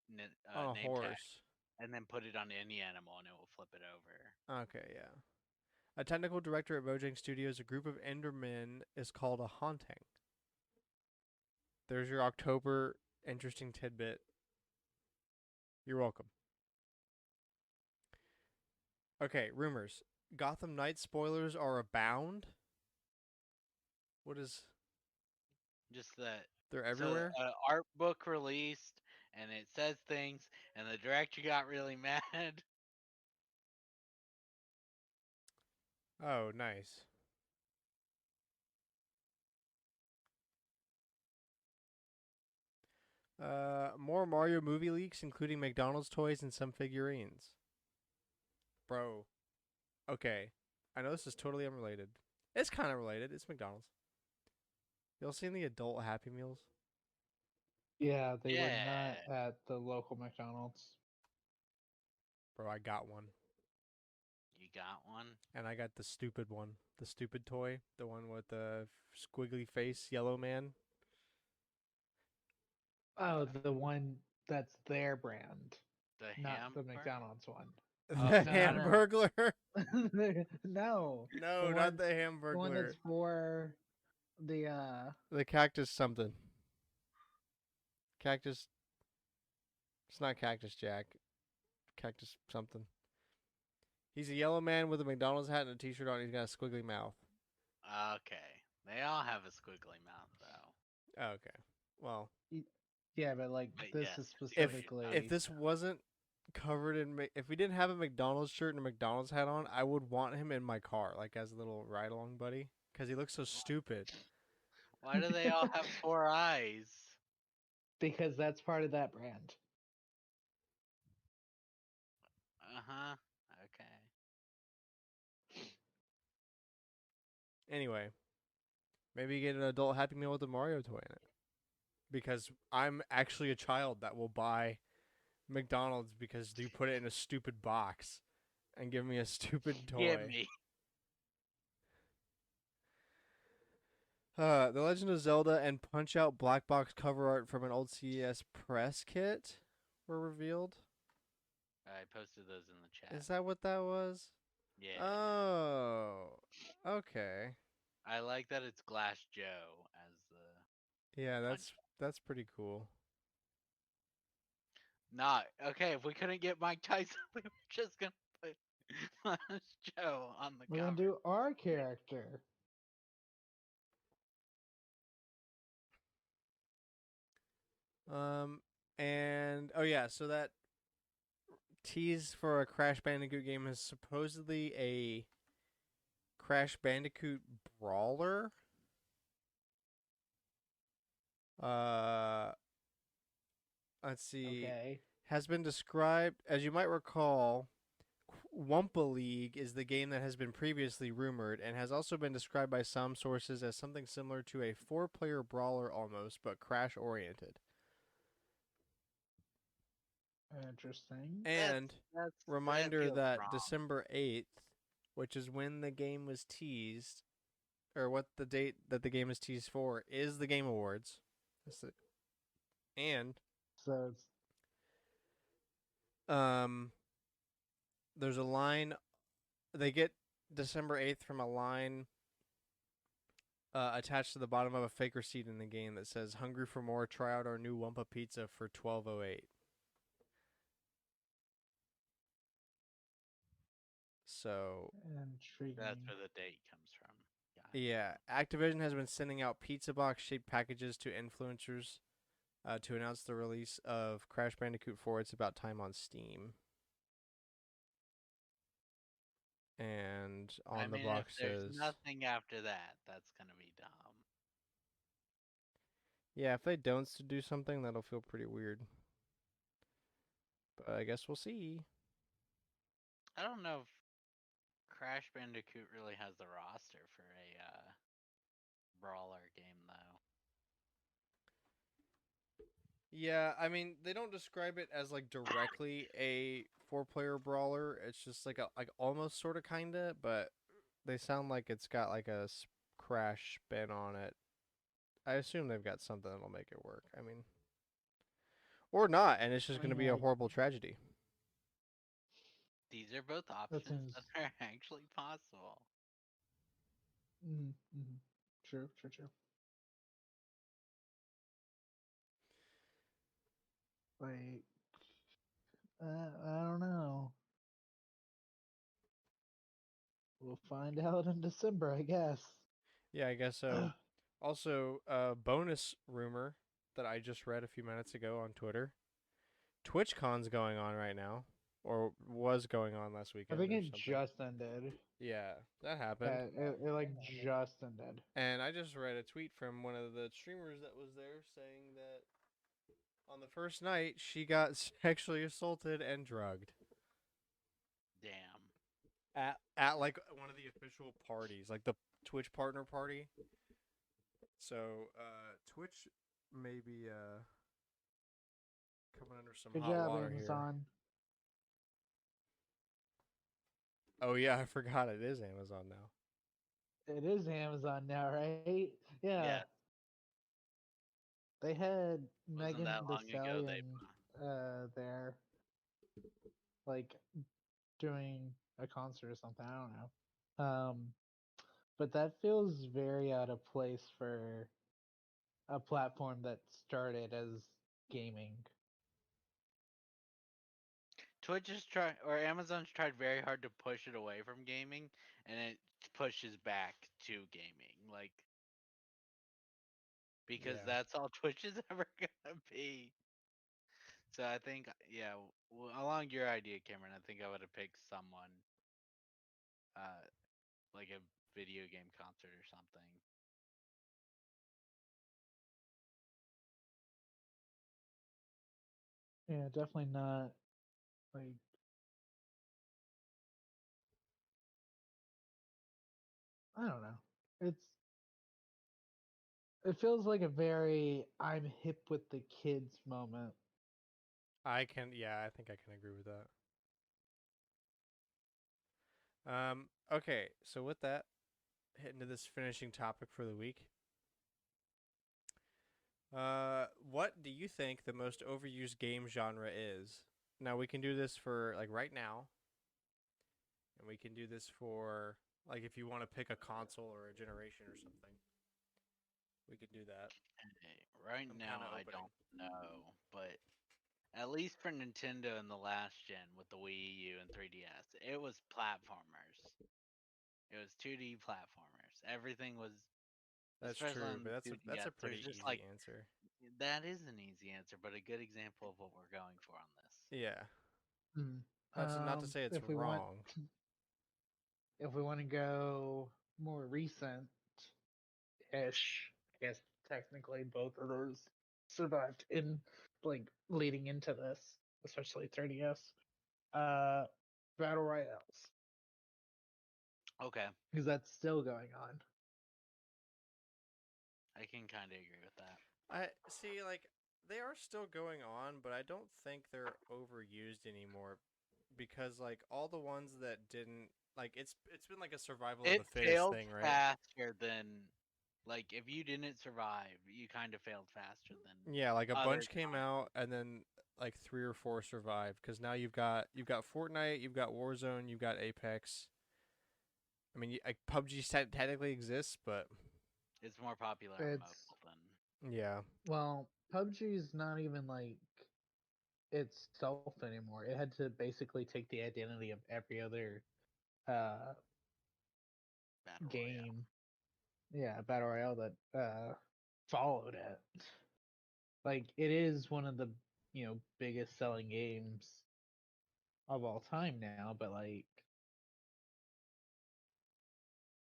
On a
name tag,
horse.
and then put it on any animal, and it will flip it over.
Okay, yeah. A technical director at Mojang Studios, a group of Endermen is called a haunting. There's your October interesting tidbit. You're welcome. Okay, rumors. Gotham Knights spoilers are abound. What is?
Just that.
They're
So,
everywhere.
art book released, and it says things, and the director got really mad.
Oh, nice. More Mario movie leaks, including McDonald's toys and some figurines. Bro, okay. I know this is totally unrelated. It's kind of related. It's McDonald's. Y'all seen the adult Happy Meals?
Yeah, they were
Yeah,
not at the local McDonald's.
Bro, I got one.
you got one.
And I got the stupid one. The stupid toy. The one with the squiggly face, yellow man.
Oh, the one that's their brand,
The
not
ham
the
part.
McDonald's one.
Oh,
The
No, no, no.
Hamburglar.
No, the
No, not
one,
the
the one
Hamburglar.
that's for the
The cactus something. Cactus. It's not Cactus Jack. Cactus something. He's a yellow man with a McDonald's hat and a t-shirt on. He's got a squiggly mouth.
okay. They all have a squiggly mouth, though.
Oh, okay. Well,
yeah, but like
But
this
yes,
is
I see what you're
specifically
if
talking
this wasn't covered in, if we didn't have a McDonald's shirt and a McDonald's hat on, I would want him in my car, like as a little ride-along buddy, because he looks so stupid.
Why do they all have four eyes?
because that's part of that brand.
Uh-huh. Okay.
Anyway, maybe you get an adult Happy Meal with a Mario toy in it, because I'm actually a child that will buy McDonald's because you put it in a stupid box and give me a stupid
Give
toy.
me.
The Legend of Zelda and Punch Out black box cover art from an old CES press kit were revealed.
I posted those in the chat.
Is that what that was?
Yeah.
Oh, okay.
I like that it's Glass Joe as the
Yeah,
punch.
that's pretty cool.
Not okay. If we couldn't get Mike Tyson, we were just gonna put Glass Joe on the
We're
cover.
gonna do our character.
And oh yeah, so that tease for a Crash Bandicoot game is supposedly a Crash Bandicoot brawler. Uh, let's see.
Okay.
Has been described, as you might recall, Wumpa League is the game that has been previously rumored and has also been described by some sources as something similar to a 4-player brawler almost, but Crash oriented.
Interesting.
And
That
reminder
feels
that
wrong.
December 8th, which is when the game was teased, or what the date that the game is teased for, is the Game Awards. And
So it's
there's a line, they get December 8th from a line attached to the bottom of a fake receipt in the game that says, "Hungry for more? Try out our new Wumpa Pizza for $12.08." So
Intriguing.
That's where the date comes from.
yeah, Activision has been sending out pizza box shaped packages to influencers to announce the release of Crash Bandicoot 4. It's about time on Steam. And
I
on the
mean, if
box
there's
says,
nothing after that, that's gonna be dumb.
yeah, if they don't do something, that'll feel pretty weird. But I guess we'll see.
I don't know if Crash Bandicoot really has the roster for a brawler game though.
Yeah, I mean, they don't describe it as like directly a four-player brawler. It's just like a like almost sort of kinda, but they sound like it's got like a Crash spin on it. I assume they've got something that'll make it work. I mean, or not, and it's
I
just going to
mean,
be a horrible tragedy.
These are both
that
options
seems
that are actually possible.
mm-hmm. True. Like, I don't know. We'll find out in December, I guess.
Yeah, I guess so. Also, bonus rumor that I just read a few minutes ago on Twitter. TwitchCon's going on right now, or was going on last
I
weekend
think
or
it
something.
just ended.
Yeah, that happened.
Yeah, it like just ended.
And I just read a tweet from one of the streamers that was there saying that on the first night she got sexually assaulted and drugged
Damn.
at like one of the official parties, like the Twitch partner party. So Twitch may be coming under some
Good
hot
job,
water here.
Amazon.
Oh yeah, I forgot it is Amazon now.
It is Amazon now, right? Yeah.
Yeah,
They had
wasn't
Megan
that
the
long ago they.
Stallion there, like doing a concert or something. I don't know. But that feels very out of place for a platform that started as gaming.
Twitch has tried, or Amazon's tried very hard to push it away from gaming, and it pushes back to gaming, like because
Yeah.
that's all Twitch is ever gonna be. So I think, yeah, along your idea, Cameron, I think I would have picked someone, uh, like a video game concert or something.
Yeah, definitely not like I don't know. It feels like a very I'm hip with the kids moment.
I think I can agree with that. Okay, so with that, hitting to this finishing topic for the week. What do you think the most overused game genre is? Now we can do this for like right now, and we can do this for like if you want to pick a console or a generation or something. We could do that.
Right
I'm kind
now,
of
I
opening.
don't know, but at least for Nintendo in the last gen with the Wii U and 3DS, it was platformers. It was 2D platformers. Everything was,
That's
especially
true,
on
but
the
that's
2DS.
a
There's
pretty
just
easy
like
answer.
that is an easy answer, but a good example of what we're going for on this.
Yeah.
Hmm.
Not to say it's
If we want
wrong.
if we want to go more recent ish, I guess technically both of those survived in like leading into this, especially 3DS. Uh, Battle Royales,
Okay,
because that's still going on.
I can kind of agree with that.
I see like they are still going on, but I don't think they're overused anymore because like all the ones that didn't like it's been like a survival of
It
the fittest
failed
thing, right?
faster than, like, if you didn't survive, you kind of failed faster than
Yeah, like a
other
bunch came out
consoles.
and then like 3 or 4 survived cuz now you've got Fortnite, you've got Warzone, you've got Apex. I mean, like PUBG technically exists, but
It's more popular on
It's
mobile than.
yeah.
well, PUBG is not even like itself anymore. It had to basically take the identity of every other uh
Battle Royale.
game, yeah, battle royale that followed it. Like it is one of the biggest selling games of all time now, but like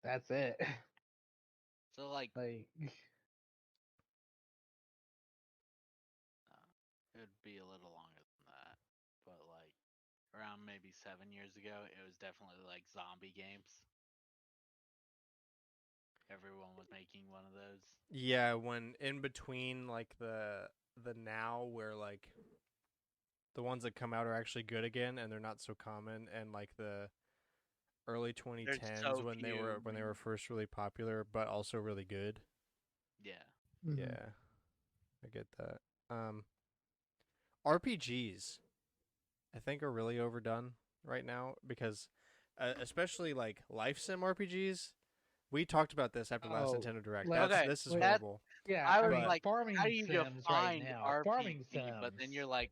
that's it.
So like,
Like
it would be a little longer than that, but like around maybe 7 years ago, it was definitely like zombie games. Everyone was making one of those.
Yeah, when in between like the now where like the ones that come out are actually good again and they're not so common, and like the early
There's
2010s
so
when they
few.
were first really popular but also really good.
Yeah.
mhm.
Yeah, I get that. RPGs I think are really overdone right now because especially like life sim RPGs. We talked about this after last
Oh,
Nintendo Direct.
let's
Okay,
This is
wait.
that
horrible.
Yeah,
I
I
was
mean,
But
like, how do
farming
you
sims right
define
now, farming
RPG? But then
sims.
you're like,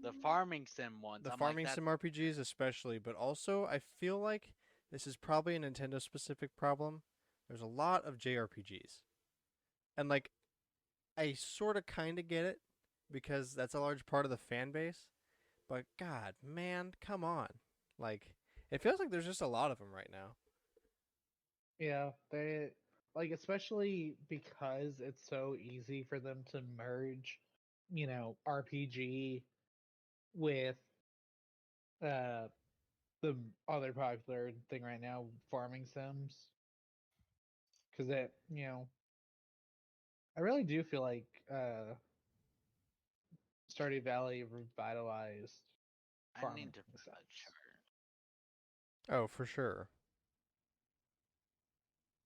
the farming sim ones.
the
I'm like,
farming
that's
sim RPGs especially, but also I feel like this is probably a Nintendo specific problem. There's a lot of JRPGs. And like I sort of kind of get it because that's a large part of the fan base, but god, man, come on. Like it feels like there's just a lot of them right now.
Yeah, they like especially because it's so easy for them to merge, RPG with uh the other popular thing right now, farming sims. Because I really do feel like Stardew Valley revitalized
I
farming
need to put a
sims.
chart.
Oh, for sure.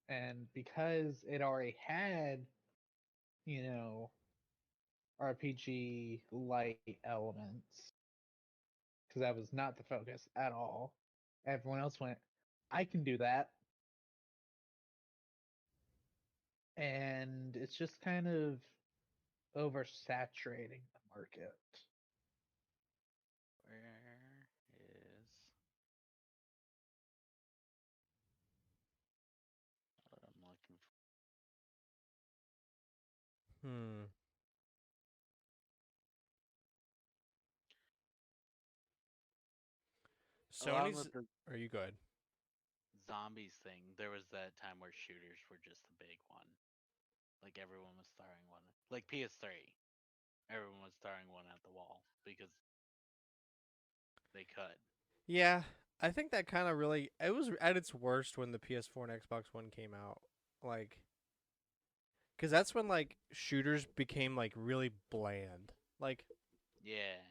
And because it already had, you know, RPG light elements, because that was not the focus at all. Everyone else went, I can do that. And it's just kind of oversaturating the market.
Where is what I'm looking for?
Hmm.
Along
Sony's
with the
are you good?
zombies thing, there was that time where shooters were just the big one. Like everyone was throwing one. Like PS3, everyone was throwing one at the wall because they could.
Yeah, I think that kind of really it was at its worst when the PS4 and Xbox One came out. Like cuz that's when like shooters became like really bland. Like
Yeah,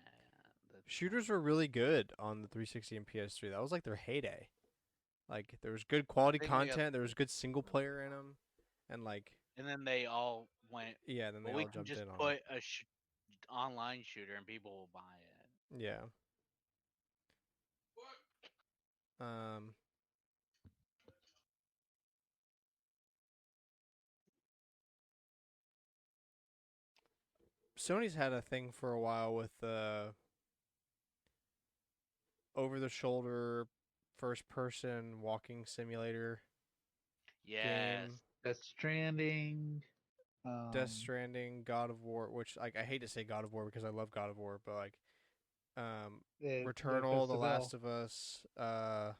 that's
shooters were really good on the 360 and PS3. That was like their heyday. Like there was good quality
I think they got,
content, there was good single player in them, and like
and then they all went.
yeah, then they
Well, we
all
can
jumped
just
in on it.
put a online shooter and people will buy it.
Yeah. Um Sony's had a thing for a while with over the shoulder first person walking simulator
Yes,
game.
Death Stranding.
Death
Um,
Stranding, God of War, which like I hate to say God of War because I love God of War, but like
the
Returnal, The
Citadel.
Last of Us, oh,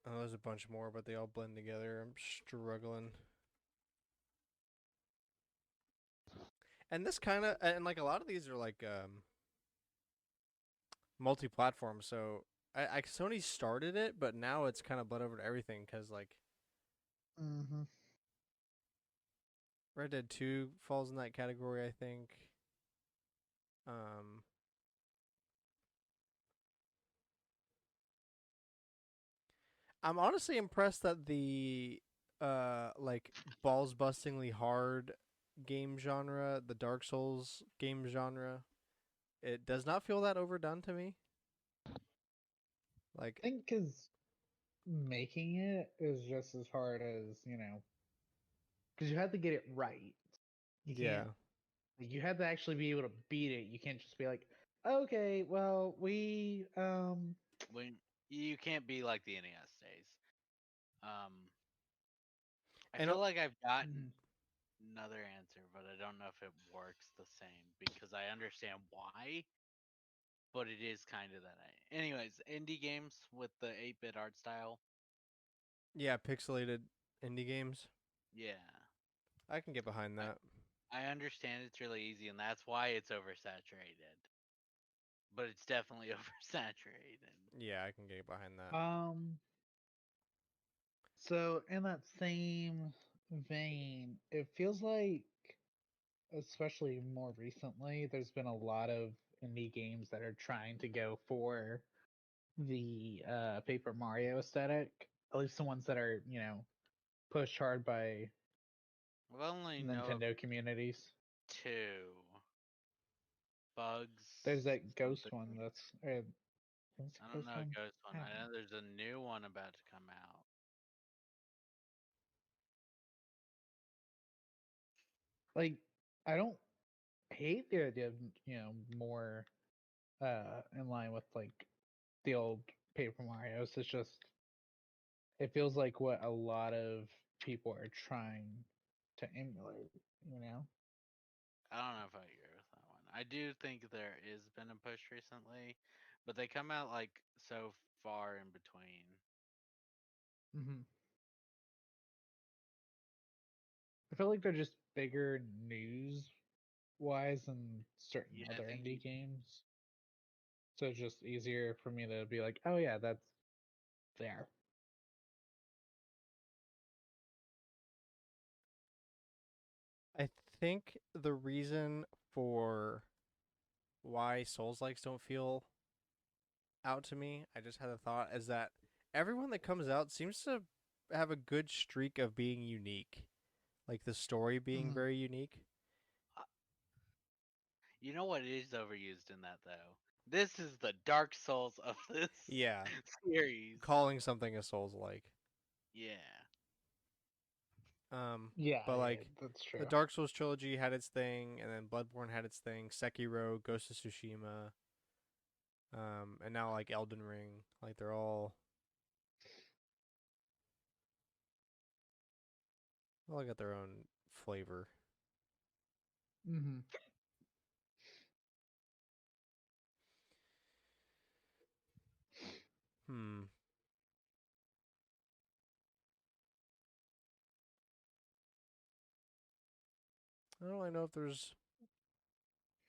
there's a bunch more, but they all blend together. I'm struggling. And this kind of and like a lot of these are like multi-platform, so I Sony started it, but now it's kind of bled over to everything because like
Mm-hmm.
Red Dead 2 falls in that category, I think. Um, I'm honestly impressed that the like balls bustingly hard game genre, the Dark Souls game genre, it does not feel that overdone to me. Like
I think because making it is just as hard as because you have to get it right. You
yeah.
can't. Like, you have to actually be able to beat it. You can't just be like, Okay, well, we
When you can't be like the NES days. Um, I
And
feel like I've gotten
mhm.
another answer, but I don't know if it works the same because I understand why, but it is kind of that. Anyways, indie games with the 8-bit art style.
yeah, pixelated indie games.
Yeah,
I can get behind
I
that.
I understand it's really easy, and that's why it's oversaturated. But it's definitely oversaturated.
Yeah, I can get behind that.
um so in that same vein, it feels like, especially more recently, there's been a lot of indie games that are trying to go for the Paper Mario aesthetic. At least the ones that are, pushed hard by
I only know of
Nintendo communities.
two. Bugs
There's that Ghost
something.
one that's is
I
it
don't
Ghost
know
one?
Ghost
I
One.
don't
I
know.
know there's a new one about to come out.
Like, I don't hate the idea of, more in line with like the old Paper Mario's. It's just it feels like what a lot of people are trying to emulate, you know?
I don't know if I agree with that one. I do think there is been a push recently, but they come out like so far in between.
Hmm. I feel like they're just bigger news wise than certain
Yeah, I
other
think
indie games. So it's just easier for me to be like, oh yeah, that's there.
I think the reason for why Souls likes don't feel out to me, I just had a thought, is that everyone that comes out seems to have a good streak of being unique. Like the story being
Hmm.
very unique.
uh, you know what is overused in that though. This is the Dark Souls of this
Yeah,
series.
calling something a Souls like.
Yeah,
Um,
Yeah,
but
yeah,
like
that's
the
true.
Dark Souls trilogy had its thing, and then Bloodborne had its thing. Sekiro, Ghost of Tsushima, and now like Elden Ring. Like they're all got their own flavor.
Hmm.
Hmm. I don't really know if there's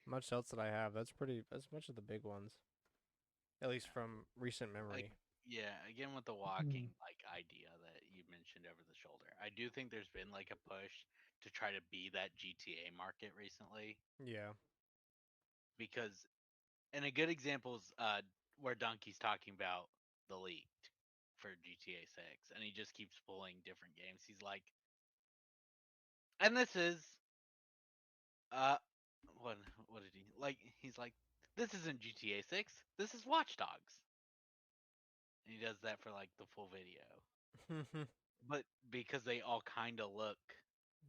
much else that I have. That's pretty. That's much of the big ones, at least
yeah.
from recent
Like
memory.
yeah, again with the
Hmm.
walking like idea that you mentioned over the shoulder. I do think there's been like a push to try to be that GTA market recently
Yeah.
because and a good example is where Donkey's talking about the leaked for GTA 6 and he just keeps pulling different games. He's like and this is uh what what did he like he's like this isn't GTA 6. This is Watch Dogs. And he does that for like the full video. But because they all kind of look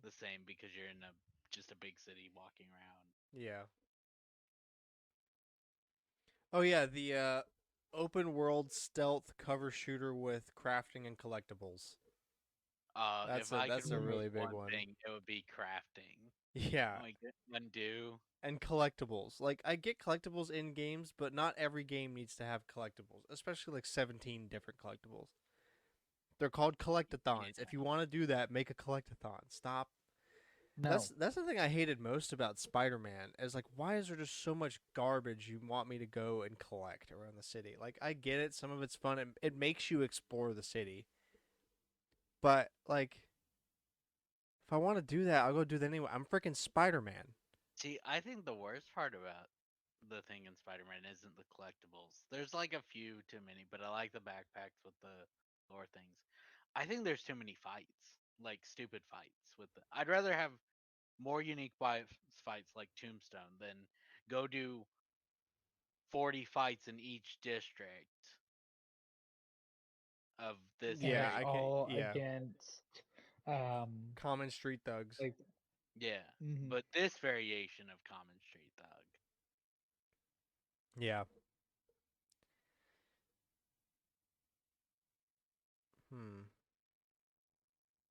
the same because you're in a just a big city walking around.
yeah. Oh yeah, the open world stealth cover shooter with crafting and collectibles.
If I could
That's a
remove
Hmm.
really big
one
one.
thing, it would be crafting.
Yeah,
Oh my god, undo.
and collectibles. Like I get collectibles in games, but not every game needs to have collectibles, especially like 17 different collectibles. They're called collectathons.
Yeah.
If you want to do that, make a collectathon. Stop.
No,
That's the thing I hated most about Spider-Man is like why is there just so much garbage you want me to go and collect around the city? Like I get it, some of it's fun. It makes you explore the city. But like if I want to do that, I'll go do that anyway. I'm freaking Spider-Man.
See, I think the worst part about the thing in Spider-Man isn't the collectibles. There's like a few too many, but I like the backpacks with the lore things. I think there's too many fights, like stupid fights with the. I'd rather have more unique fights like Tombstone than go do 40 fights in each district of this
and
Yeah,
it's
very
I can
all
yeah.
against um
Common street thugs.
like
yeah,
mhm.
but this variation of Common Street Thug.
Yeah. Hmm.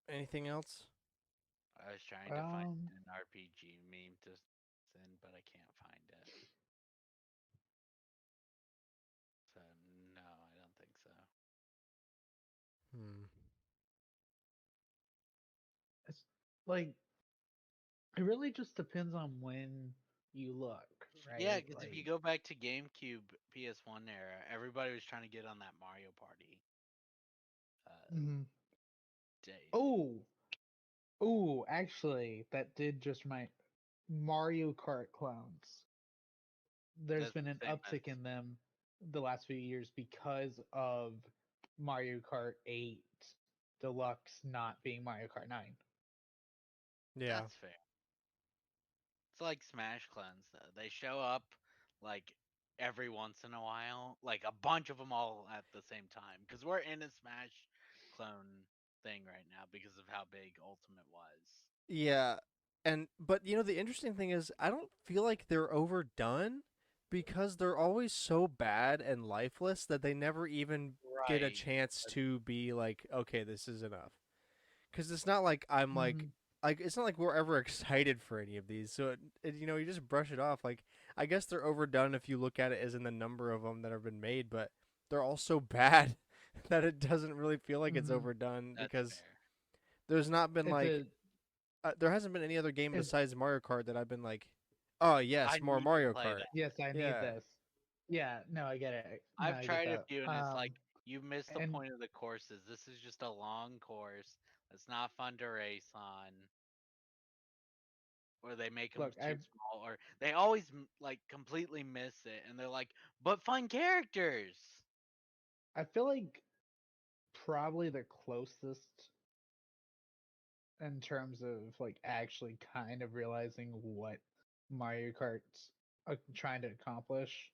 Anything else?
I was trying to find
Um,
an RPG meme to send, but I can't find it. So no, I don't think so.
Hmm.
it's like it really just depends on when you look,
Yeah,
right?
because if you
Like,
go back to GameCube, PS1 era, everybody was trying to get on that Mario Party uh,
mhm.
days.
Oh, oh, actually, that did just my Mario Kart clones. There's
That's
been an
the same as
uptick in them the last few years because of Mario Kart 8 Deluxe not being Mario Kart 9.
Yeah.
that's fair. It's like Smash clones though. They show up like every once in a while, like a bunch of them all at the same time. Because we're in a Smash clone thing right now because of how big Ultimate was.
Yeah. And but the interesting thing is I don't feel like they're overdone because they're always so bad and lifeless that they never even get a
Right.
chance to be like, okay, this is enough. Cuz it's not like I'm
Mm-hmm.
like it's not like we're ever excited for any of these. So you just brush it off. Like I guess they're overdone if you look at it as in the number of them that have been made, but they're all so bad that it doesn't really feel like it's
Mm-hmm.
overdone
That's
because
fair.
there's not been
It's
like
a
there hasn't been any other game
it,
besides Mario Kart that I've been like, oh
I
yes, more
need to
Mario
play
Kart.
that.
yes, I need
Yeah,
this. Yeah, no, I get it. No,
I've
I get
tried a
that.
few, and it's like you missed the
And
point of the courses. This is just a long course. It's not fun to race on, or they make them
look,
too small, or they always like completely miss it, and they're like, "But fun characters."
I feel like probably the closest in terms of like actually kind of realizing what Mario Kart's trying to accomplish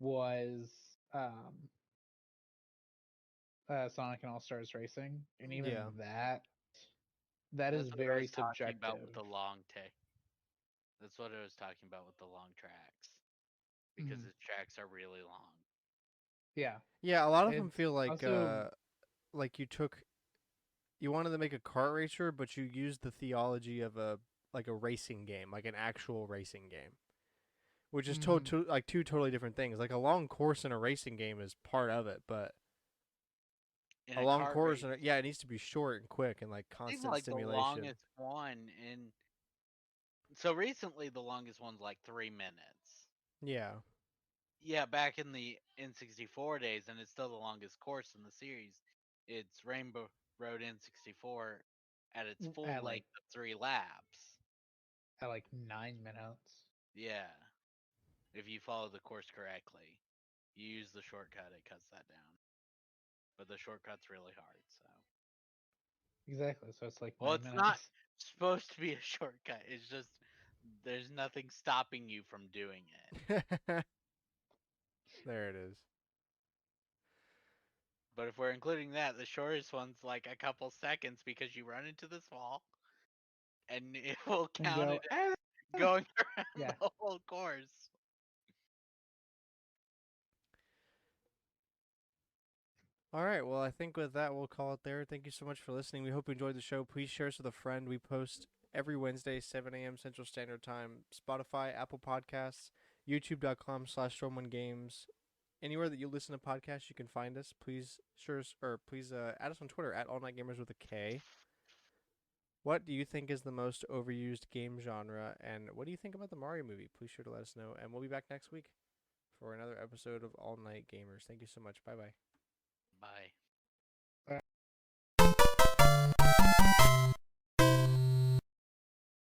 was um Sonic and All Stars Racing, and even
yeah,
that is
That's what I
very
was talking about
subjective.
with the long take. That's what I was talking about with the long tracks, because
Mhm.
the tracks are really long.
Yeah,
yeah. A lot of them
it's
feel
also
like you wanted to make a kart racer, but you used the theology of a like a racing game, like an actual racing game, which is
mhm.
like two totally different things. Like a long course in a racing game is part of it, but
In
a
a
long
kart
course,
race,
yeah, it needs to be short and quick and like
I think
constant
like the
stimulation.
longest one in so recently the longest one's like 3 minutes.
Yeah,
Yeah, back in the N64 days, and it's still the longest course in the series. It's Rainbow Road N64 at its full
At like
length of 3 laps.
9 minutes.
Yeah, if you follow the course correctly, you use the shortcut, it cuts that down. But the shortcut's really hard, so.
Exactly. So it's like
Well,
nine
it's not
minutes.
supposed to be a shortcut. It's just there's nothing stopping you from doing it.
there it is.
But if we're including that, the shortest one's like a couple seconds because you run into this wall and it will
And
count
go,
it as going around
yeah.
the whole course.
All right. Well, I think with that, we'll call it there. Thank you so much for listening. We hope you enjoyed the show. Please share us with a friend. We post every Wednesday, 7 a.m. Central Standard Time. Spotify, Apple Podcasts, YouTube.com/StormwindGames. Anywhere that you listen to podcasts, you can find us. Please share us, or please add us on Twitter at All Night Gamers with a K. What do you think is the most overused game genre, and what do you think about the Mario movie? Please sure to let us know, and we'll be back next week for another episode of All Night Gamers. Thank you so much. Bye bye.